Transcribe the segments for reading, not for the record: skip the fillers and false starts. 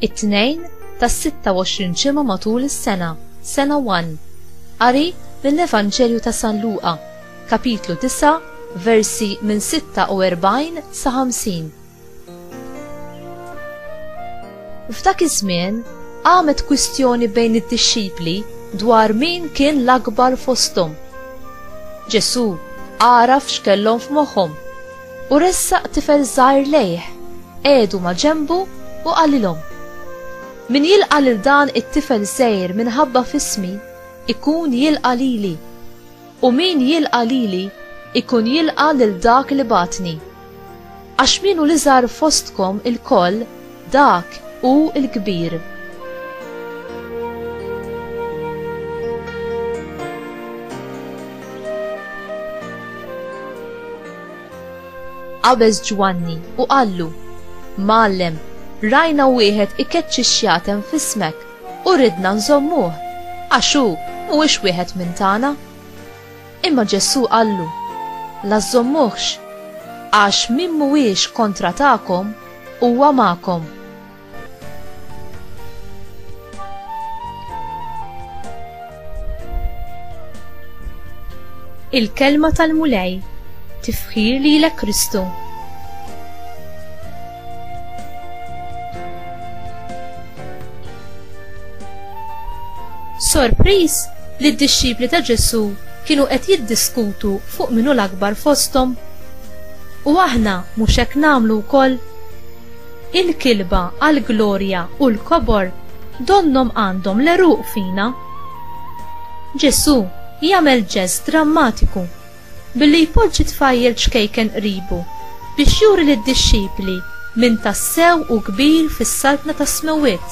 it-tnejn tas-26 ġimgħa matul is-sena, sena 1. Qari mill-Evanġelju ta' San Luqa, kapitlu 9, versi minn 46 sa 50. F'dak iż-żmien qaamet kwistjoni bejn id-dixxipli dwar min kien l-akbar fosthom. Ġesu għaraf x'kellhom f'moħħhom u ressaq tifel żgħir lejh qiegħdu ma' ġenbu u qalilhom: min jilqa' lil dan it-tifel żgħir minħabba f'ismi ikun jilqa' lili, u min jilqa' lili ikun jilqa' lil dak li batni. Għax min hu l-iżgħar fostkom il-koll dak hu l-kbir. Qabeż Ġwanni u qallu: Mgħallem, rajna wieħed ikeċċi x-xjatem f'ismek u ridna nżommuh għax hu mhuwiex wieħed minn tagħna. Imma Ġesu qallu: la żommuhx, għax min mhuwiex kontra tagħkom huwa magħkom. Il-kelma tal-mulej tifħir lilek Kristu. Sorpriż li d-dixxipli ta' Ġesu kienu qed jiddiskutu fuq minnu l-akbar fosthom. U aħna mhux hekk nagħmlu wkoll? Il-kilba għall-glorja u l-kobor donhom għandhom l-eruq fina. Ġesu jagħmel ġest drammatiku billi jpoġġi tfajjel ċkejken qribu biex juri lid-dixxipli min tassew u kbir fis-saltna tas-smewwiet.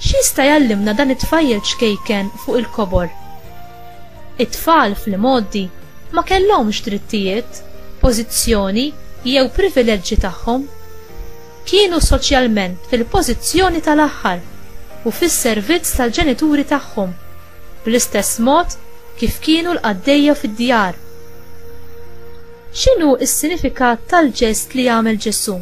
X'jista' jgħallimna dan it-tfajjel ċkejken fuq il-kobor? It-tfal fl-modi ma kellhomx drittijiet, pożizzjoni jew privileġġi tagħhom. Kienu soċjalment fil-pożizzjoni tal-aħħar u fis-servizz tal-ġenituri tagħhom, bl-istess mod kif kienu l-qaddejja fid-djar. X'inhu s-sinifikat tal-ġest li jagħmel Ġesu?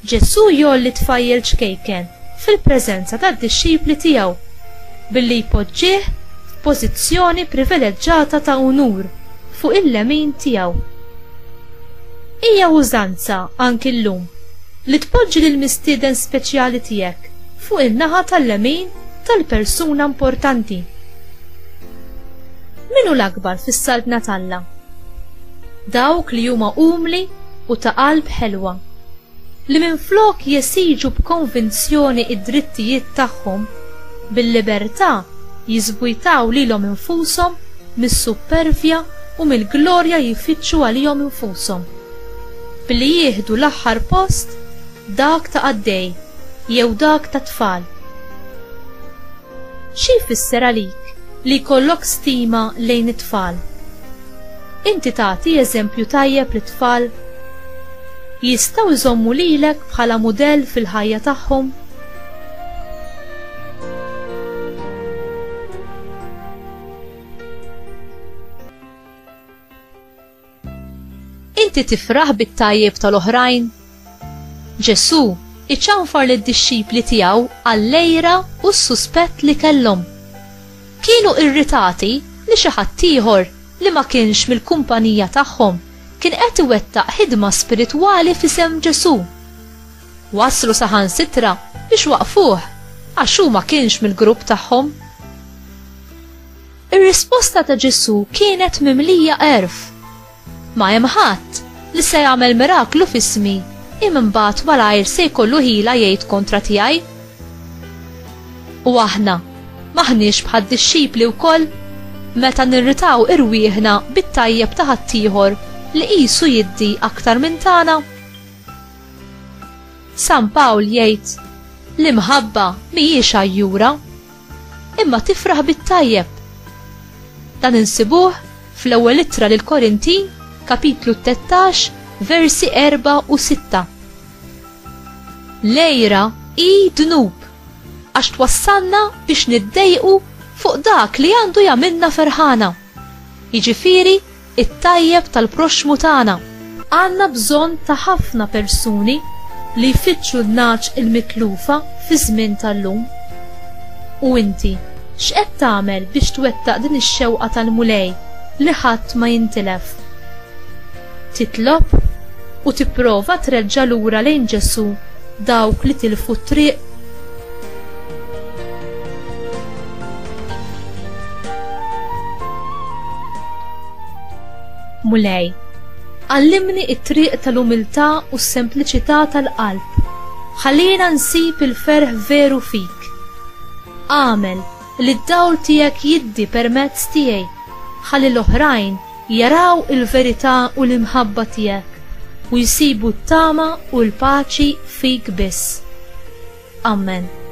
Ġesu jolli tfajjel ċkejken fil-preżenza tad-dixxipli tiegħu billi jpoġġih f'pożizzjoni privileġġjata ta' unur fuq il-lemin tiegħu. Hija użanza anki llum li tpoġġi lil mistieden speċjali tiegħek fuq in-naħa tal-lemin tal-persuna importanti. Min hu l-akbar fis-saltna talla? Dawk li huma umli u ta' qalb ħelwa, li minflok jesiġu b'konvinzjoni id-drittijiet tagħhom, bil-libertà jiżbujtaw lilhom infushom mis-supervja u mill-glorja jfittxu għalihom infushom, billi jieħdu l-aħħar post dak ta' qaddej jew dak ta' tfal. Xi jfisser għalik li jkollok stima lejn it-tfal? Inti tagħti eżempju tajjeb lit-tfal? Jistgħu jżommu lilek bħala mudell fil-ħajja tagħhom? Inti tifraħ bit-tajjeb tal-oħrajn? Ġesu iċċanfar lid-dixxipli tiegħu għall-lejra u s-suspett li kellhom. Kienu irritati li xi ħadd ieħor li ma kienx mill-kumpanija tagħhom kien qed iwettaq ħidma spiritwali f'isem Ġesu. Waslu saħansitra biex waqfuh għax hu ma kienx mill-grupp tagħhom. Ir-risposta ta' Ġesu kienet mimlija għerf. Ma hemm ħadd li se jagħmel miraklu f'ismi imma mbagħad malajr se jkollu ħila jgħid kontra tiegħi. U aħna maħniex bħad dixxipli wkoll meta nirritaw irwieħna bit-tajjeb ta' ħaddieħor li qisu jiddi aktar minn tagħna. San Pawl jgħid: l-imħabba mhijiex għajjura, imma tifraħ bit-tajjeb. Dan insibuh fl-ewwel ittra lil Korintin, kapitlu 13, versi 4 u 6. Lejra hi dnub għax twassalna biex niddejqu fuq dak li għandu jagħmilna ferħana. Jiġifieri it-tajjeb tal-proxmu tagħna. Għandna bżonn ta' ħafna persuni li jfittxu l-naċ il-mitlufa fi żmien tal-lum. U inti, x'qed tagħmel biex twettaq din ix-xewqa tal-mulej li ħadd ma jintilef? Titlob u tipprova treġġa' lura lejn Ġesu dawk li tilfu t-triq. Mulej, għallimni it-triq tal-umiltà u s-sempliċità tal-qalb. Ħallina nsib il-ferħ veru fik. Għamel li d-dawl tiegħek jiddi permezz tiegħi, ħalli l-oħrajn jaraw il-verità u l-imħabba tiegħek u jsibu t-tama u l-paċi fik biss. Amen.